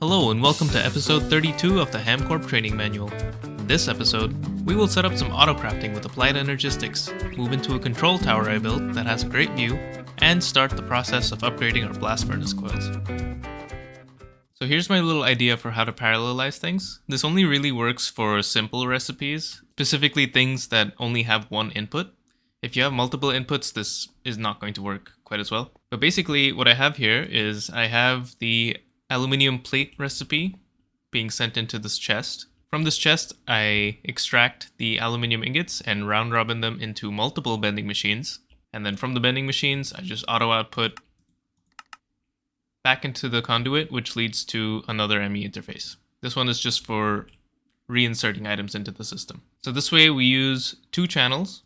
Hello and welcome to episode 32 of the HamCorp Training Manual. In this episode, we will set up some autocrafting with applied energistics, move into a control tower I built that has a great view, and start the process of upgrading our blast furnace coils. So here's my little idea for how to parallelize things. This only really works for simple recipes, specifically things that only have one input. If you have multiple inputs, this is not going to work quite as well. But basically what I have here is I have the aluminum plate recipe being sent into this chest. From this chest, I extract the aluminum ingots and round robin them into multiple bending machines. And then from the bending machines, I just auto output back into the conduit, which leads to another ME interface. This one is just for reinserting items into the system. So this way we use 2 channels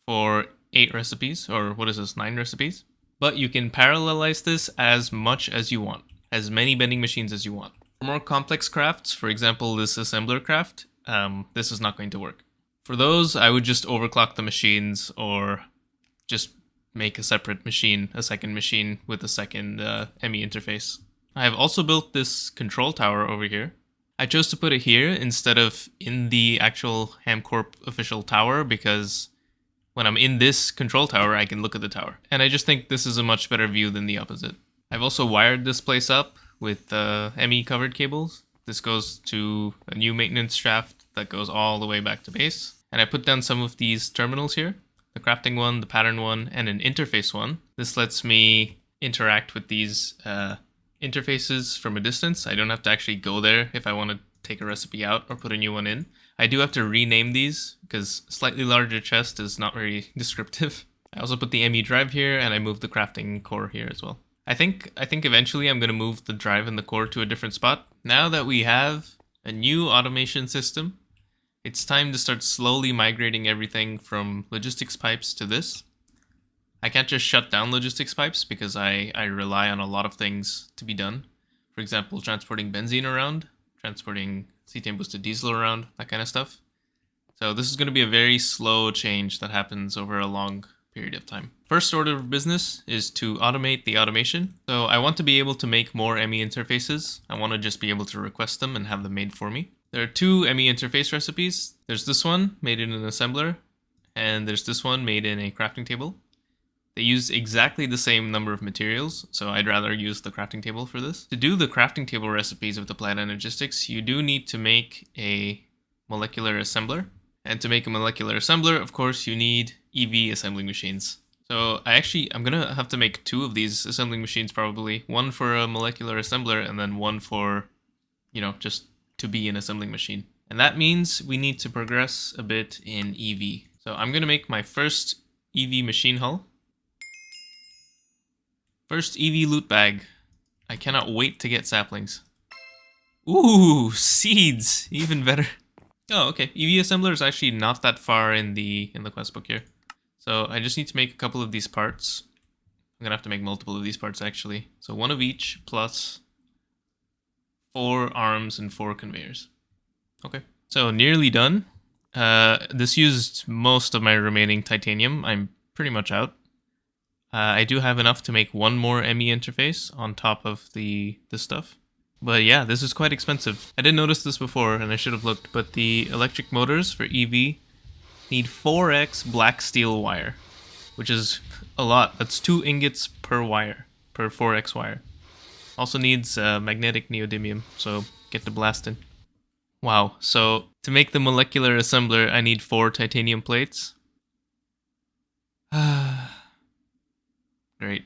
for 8 recipes, or what is this, 9 recipes? But you can parallelize this as much as you want, as many bending machines as you want. For more complex crafts, for example this assembler craft, this is not going to work. For those, I would just overclock the machines or just make a separate machine, a second machine with a second ME interface. I have also built this control tower over here. I chose to put it here instead of in the actual HamCorp official tower because when I'm in this control tower, I can look at the tower. And I just think this is a much better view than the opposite. I've also wired this place up with ME covered cables. This goes to a new maintenance shaft that goes all the way back to base. And I put down some of these terminals here. The crafting one, the pattern one, and an interface one. This lets me interact with these interfaces from a distance. I don't have to actually go there if I want to take a recipe out or put a new one in. I do have to rename these because slightly larger chest is not very descriptive. I also put the ME drive here and I moved the crafting core here as well. I think eventually I'm going to move the drive and the core to a different spot. Now that we have a new automation system, it's time to start slowly migrating everything from logistics pipes to this. I can't just shut down logistics pipes because I rely on a lot of things to be done. For example, transporting benzene around, transporting cetane boosted diesel around, that kind of stuff. So this is going to be a very slow change that happens over a long period of time. First order of business is to automate the automation. So I want to be able to make more ME interfaces. I want to just be able to request them and have them made for me. There are 2 ME interface recipes. There's this one made in an assembler, and there's this one made in a crafting table. They use exactly the same number of materials, so I'd rather use the crafting table for this. To do the crafting table recipes with applied energistics, you do need to make a molecular assembler. And to make a molecular assembler, of course, you need EV assembling machines. So I'm gonna have to make 2 of these assembling machines probably. One for a molecular assembler and then one for, just to be an assembling machine. And that means we need to progress a bit in EV. So I'm gonna make my first EV machine hull. First EV loot bag. I cannot wait to get saplings. Ooh, seeds, even better. Oh, okay. EV assembler is actually not that far in the quest book here. So I just need to make a couple of these parts. I'm gonna have to make multiple of these parts actually. So 1 of each plus 4 arms and 4 conveyors. Okay. So nearly done. This used most of my remaining titanium. I'm pretty much out. I do have enough to make 1 more ME interface on top of this stuff. But yeah, this is quite expensive. I didn't notice this before and I should have looked, but the electric motors for EV need 4x black steel wire, which is a lot. That's 2 ingots per wire, per 4x wire. Also needs magnetic neodymium, so get to blasting. Wow, so to make the molecular assembler, I need 4 titanium plates. Great.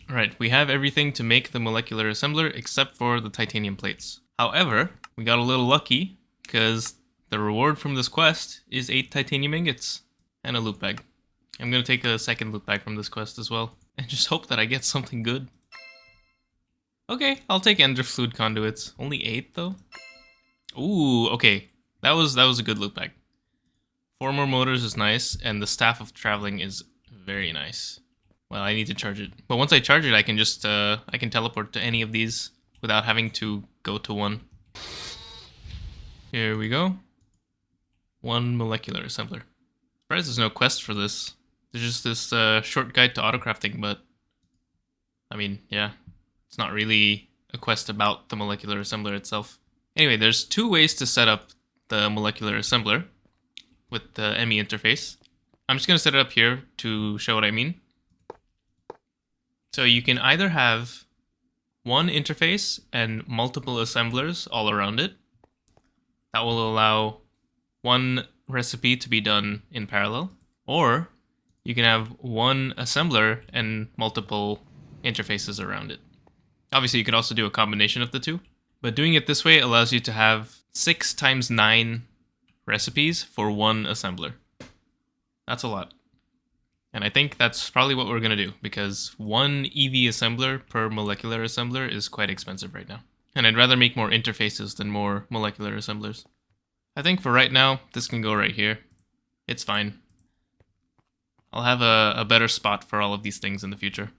Alright, we have everything to make the molecular assembler except for the titanium plates. However, we got a little lucky because the reward from this quest is 8 titanium ingots and a loot bag. I'm going to take a second loot bag from this quest as well and just hope that I get something good. Okay, I'll take ender fluid conduits. Only 8 though. Ooh, okay. That was a good loot bag. 4 more motors is nice, and the staff of traveling is very nice. Well, I need to charge it. But once I charge it, I can just I can teleport to any of these without having to go to one. Here we go. 1 molecular assembler. Surprised there's no quest for this. There's just this short guide to autocrafting, but I mean, yeah, it's not really a quest about the molecular assembler itself. Anyway, there's two ways to set up the molecular assembler with the ME interface. I'm just going to set it up here to show what I mean. So you can either have one interface and multiple assemblers all around it. That will allow one recipe to be done in parallel. Or you can have one assembler and multiple interfaces around it. Obviously, you could also do a combination of the two. But doing it this way allows you to have 6 times 9 recipes for one assembler. That's a lot. And I think that's probably what we're going to do, because one EV assembler per molecular assembler is quite expensive right now. And I'd rather make more interfaces than more molecular assemblers. I think for right now, this can go right here. It's fine. I'll have a better spot for all of these things in the future.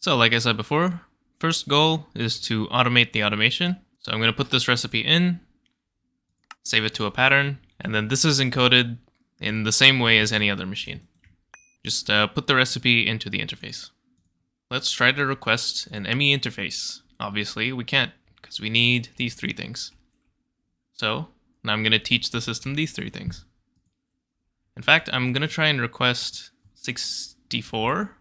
So like I said before, first goal is to automate the automation. So I'm going to put this recipe in, save it to a pattern, and then this is encoded in the same way as any other machine. Just put the recipe into the interface. Let's try to request an ME interface. Obviously, we can't, because we need these 3 things. So now I'm going to teach the system these 3 things. In fact, I'm going to try and request 64.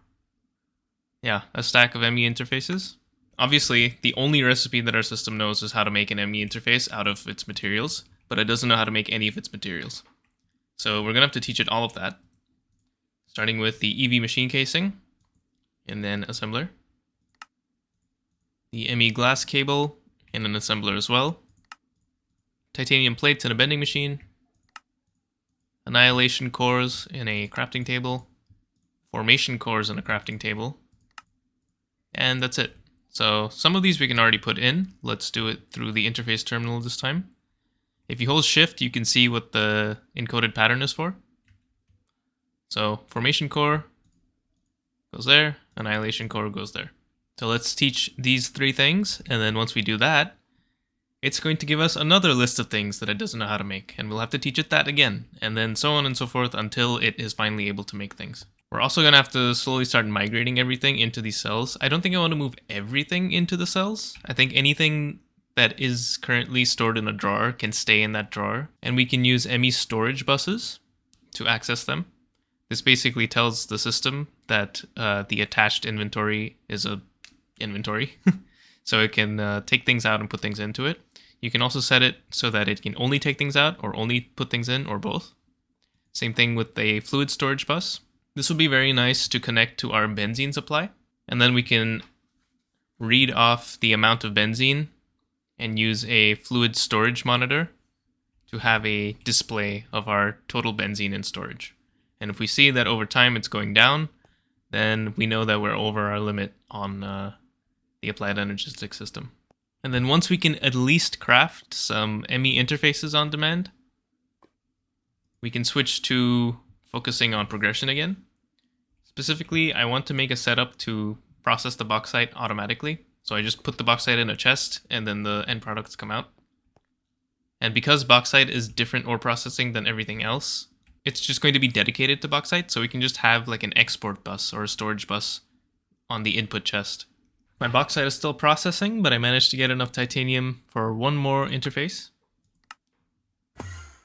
Yeah, a stack of ME interfaces. Obviously, the only recipe that our system knows is how to make an ME interface out of its materials, but it doesn't know how to make any of its materials. So we're going to have to teach it all of that. Starting with the EV machine casing, and then assembler. The ME glass cable, and an assembler as well. Titanium plates in a bending machine. Annihilation cores in a crafting table. Formation cores in a crafting table. And that's it. So some of these we can already put in. Let's do it through the interface terminal this time. If you hold shift, you can see what the encoded pattern is for. So formation core goes there, annihilation core goes there. So let's teach these 3 things, and then once we do that, it's going to give us another list of things that it doesn't know how to make, and we'll have to teach it that again, and then so on and so forth until it is finally able to make things. We're also going to have to slowly start migrating everything into these cells. I don't think I want to move everything into the cells. I think anything that is currently stored in a drawer can stay in that drawer, and we can use ME storage buses to access them. This basically tells the system that the attached inventory is a inventory, so it can take things out and put things into it. You can also set it so that it can only take things out or only put things in, or both. Same thing with a fluid storage bus. This will be very nice to connect to our benzene supply, and then we can read off the amount of benzene and use a fluid storage monitor to have a display of our total benzene in storage. And if we see that over time it's going down, then we know that we're over our limit on the applied energistic system. And then once we can at least craft some ME interfaces on demand, we can switch to focusing on progression again. Specifically, I want to make a setup to process the bauxite automatically. So I just put the bauxite in a chest and then the end products come out. And because bauxite is different ore processing than everything else, it's just going to be dedicated to bauxite, so we can just have like an export bus or a storage bus on the input chest. My bauxite is still processing, but I managed to get enough titanium for one more interface.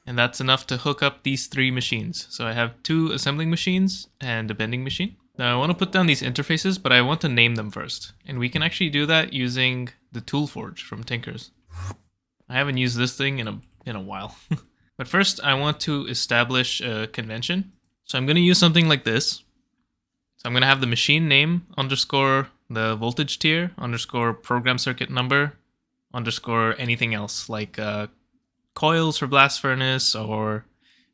And that's enough to hook up these 3 machines. So I have 2 assembling machines and a bending machine. Now I want to put down these interfaces, but I want to name them first. And we can actually do that using the tool forge from Tinkers. I haven't used this thing in a while. But first, I want to establish a convention. So I'm going to use something like this. So I'm going to have the machine name underscore the voltage tier underscore program circuit number underscore anything else, like coils for blast furnace, or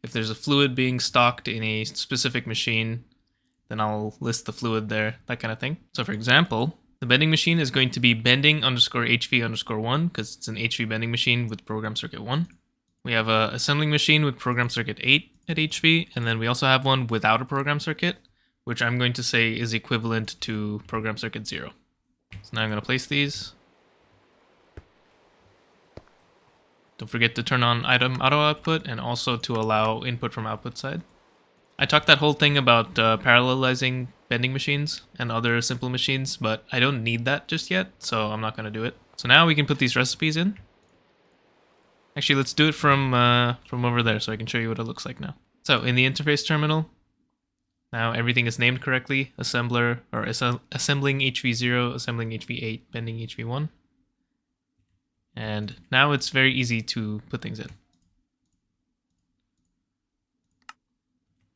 if there's a fluid being stocked in a specific machine, then I'll list the fluid there, that kind of thing. So for example, the bending machine is going to be bending underscore HV underscore 1 because it's an HV bending machine with program circuit 1. We have a assembling machine with program circuit 8 at HV, and then we also have one without a program circuit, which I'm going to say is equivalent to program circuit 0. So now I'm going to place these. Don't forget to turn on item auto output and also to allow input from output side. I talked that whole thing about parallelizing bending machines and other simple machines, but I don't need that just yet, so I'm not going to do it. So now we can put these recipes in. Actually, let's do it from over there so I can show you what it looks like now. So in the interface terminal, now everything is named correctly. Assembler, or assembling HV0, assembling HV8, bending HV1. And now it's very easy to put things in.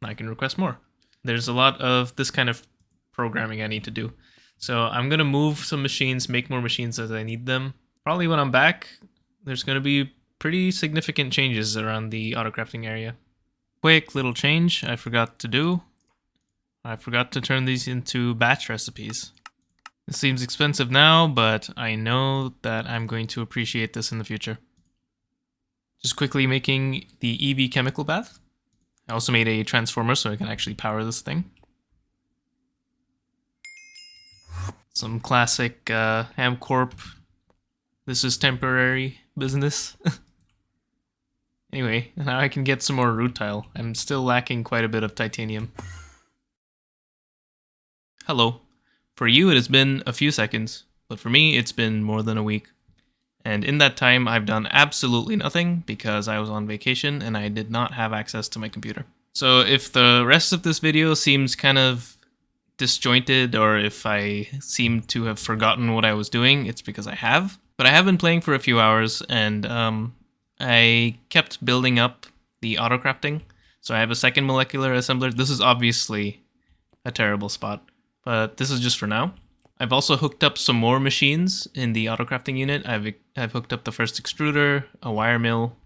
I can request more. There's a lot of this kind of programming I need to do. So I'm going to move some machines, make more machines as I need them. Probably when I'm back, there's going to be pretty significant changes around the Autocrafting area. Quick little change I forgot to do. I forgot to turn these into batch recipes. It seems expensive now, but I know that I'm going to appreciate this in the future. Just quickly making the EV chemical bath. I also made a transformer so I can actually power this thing. Some classic HamCorp, this is temporary business. Anyway, now I can get some more root tile. I'm still lacking quite a bit of titanium. Hello. For you it has been a few seconds, but for me it's been more than a week. And in that time I've done absolutely nothing because I was on vacation and I did not have access to my computer. So if the rest of this video seems kind of disjointed or if I seem to have forgotten what I was doing, it's because I have. But I have been playing for a few hours and I kept building up the Autocrafting. So I have a second molecular assembler. This is obviously a terrible spot, but this is just for now. I've also hooked up some more machines in the Autocrafting unit. I've hooked up the first extruder, a wire mill,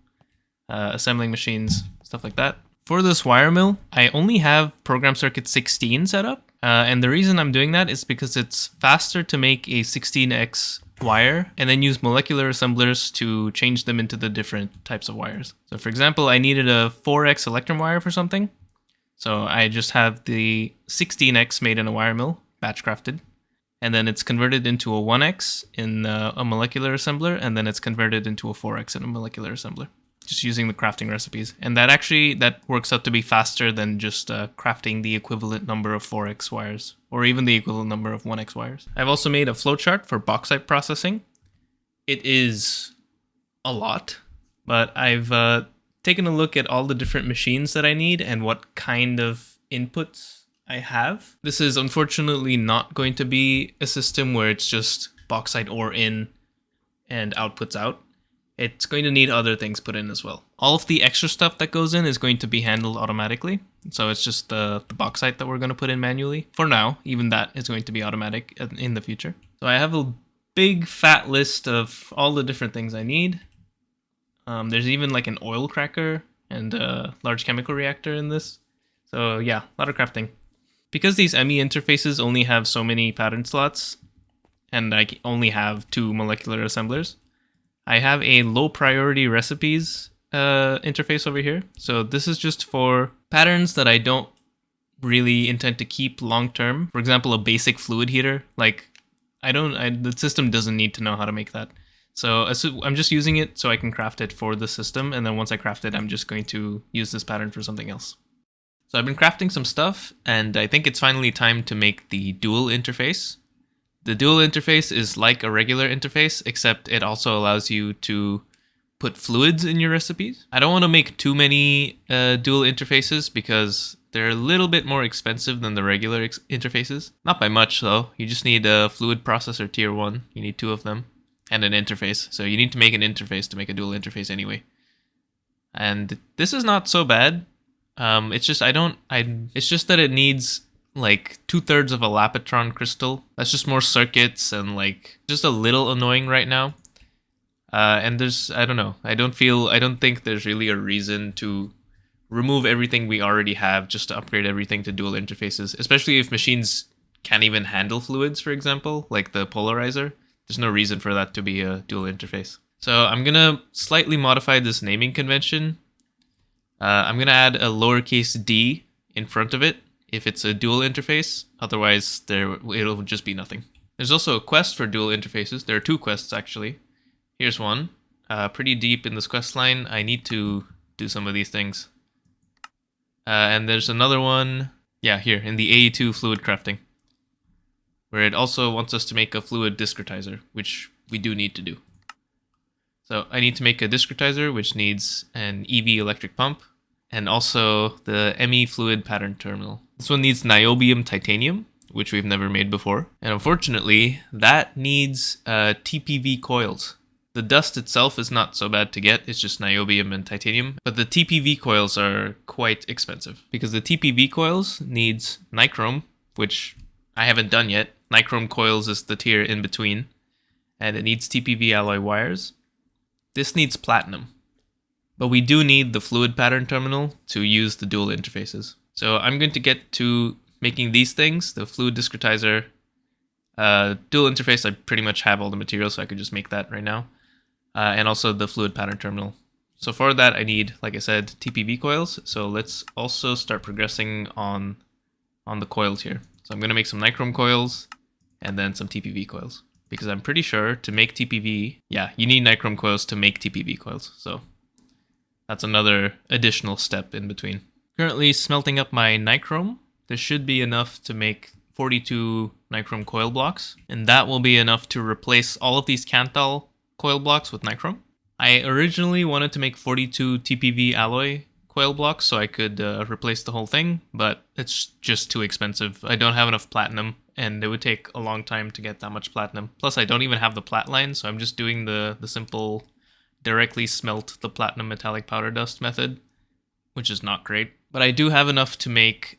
assembling machines, stuff like that. For this wire mill, I only have program circuit 16 set up. And the reason I'm doing that is because it's faster to make a 16x wire and then use molecular assemblers to change them into the different types of wires. So for example, I needed a 4x electrum wire for something. So I just have the 16x made in a wire mill, batch crafted. And then it's converted into a 1x in a molecular assembler, and then it's converted into a 4x in a molecular assembler, just using the crafting recipes. And that works out to be faster than just crafting the equivalent number of 4x wires, or even the equivalent number of 1x wires. I've also made a flowchart for bauxite processing. It is a lot, but I've taken a look at all the different machines that I need and what kind of inputs I have. This is unfortunately not going to be a system where it's just bauxite ore in and outputs out. It's going to need other things put in as well. All of the extra stuff that goes in is going to be handled automatically. So it's just the bauxite that we're going to put in manually. For now, even that is going to be automatic in the future. So I have a big fat list of all the different things I need. There's even like an oil cracker and a large chemical reactor in this. So yeah, a lot of crafting. Because these ME interfaces only have so many pattern slots, and I only have 2 molecular assemblers, I have a low priority recipes interface over here. So this is just for patterns that I don't really intend to keep long term. For example, a basic fluid heater. Like the system doesn't need to know how to make that. So I'm just using it so I can craft it for the system, and then once I craft it, I'm just going to use this pattern for something else. So I've been crafting some stuff, and I think it's finally time to make the dual interface. The dual interface is like a regular interface, except it also allows you to put fluids in your recipes. I don't want to make too many dual interfaces because they're a little bit more expensive than the regular interfaces. Not by much though. You just need a fluid processor tier 1. You need 2 of them, and an interface. So you need to make an interface to make a dual interface anyway. And this is not so bad. It's just that it needs like 2/3 of a Lapitron crystal. That's just more circuits and like just a little annoying right now. And I don't know. I don't think there's really a reason to remove everything we already have just to upgrade everything to dual interfaces, especially if machines can't even handle fluids, for example, like the polarizer. There's no reason for that to be a dual interface. So I'm gonna slightly modify this naming convention. I'm going to add a lowercase d in front of it if it's a dual interface. Otherwise, it'll just be nothing. There's also a quest for dual interfaces. There are 2 quests, actually. Here's one. Pretty deep in this quest line. I need to do some of these things. And there's another one, yeah, here in the A2 fluid crafting, where it also wants us to make a fluid discretizer, which we do need to do. So I need to make a discretizer, which needs an EV electric pump, and also the ME fluid pattern terminal. This one needs niobium titanium, which we've never made before. And unfortunately, that needs TPV coils. The dust itself is not so bad to get, it's just niobium and titanium. But the TPV coils are quite expensive, because the TPV coils needs nichrome, which I haven't done yet. Nichrome coils is the tier in between. And it needs TPV alloy wires. This needs platinum. But we do need the fluid pattern terminal to use the dual interfaces. So I'm going to get to making these things, the fluid discretizer, dual interface. I pretty much have all the materials, so I could just make that right now. And also the fluid pattern terminal. So for that, I need, like I said, TPV coils. So let's also start progressing on the coils here. So I'm going to make some nichrome coils and then some TPV coils. Because I'm pretty sure to make TPV, yeah, you need nichrome coils to make TPV coils. So that's another additional step in between. Currently smelting up my nichrome. This should be enough to make 42 nichrome coil blocks. And that will be enough to replace all of these Cantal coil blocks with nichrome. I originally wanted to make 42 TPV alloy coil blocks so I could replace the whole thing, but it's just too expensive. I don't have enough platinum, and it would take a long time to get that much platinum. Plus, I don't even have the plat line, so I'm just doing the simple directly smelt the platinum metallic powder dust method, which is not great. But I do have enough to make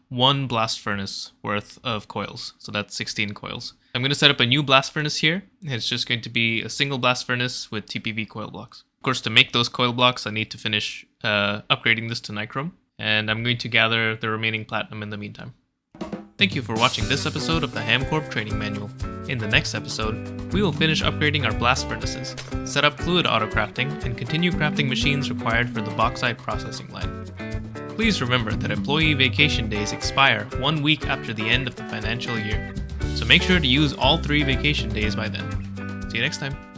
one blast furnace worth of coils, so that's 16 coils. I'm going to set up a new blast furnace here. It's just going to be a single blast furnace with TPV coil blocks. Of course, to make those coil blocks, I need to finish upgrading this to nichrome, and I'm going to gather the remaining platinum in the meantime. Thank you for watching this episode of the HamCorp Training Manual. In the next episode, we will finish upgrading our blast furnaces, set up fluid autocrafting, and continue crafting machines required for the bauxite processing line. Please remember that employee vacation days expire 1 week after the end of the financial year, so make sure to use all 3 vacation days by then. See you next time.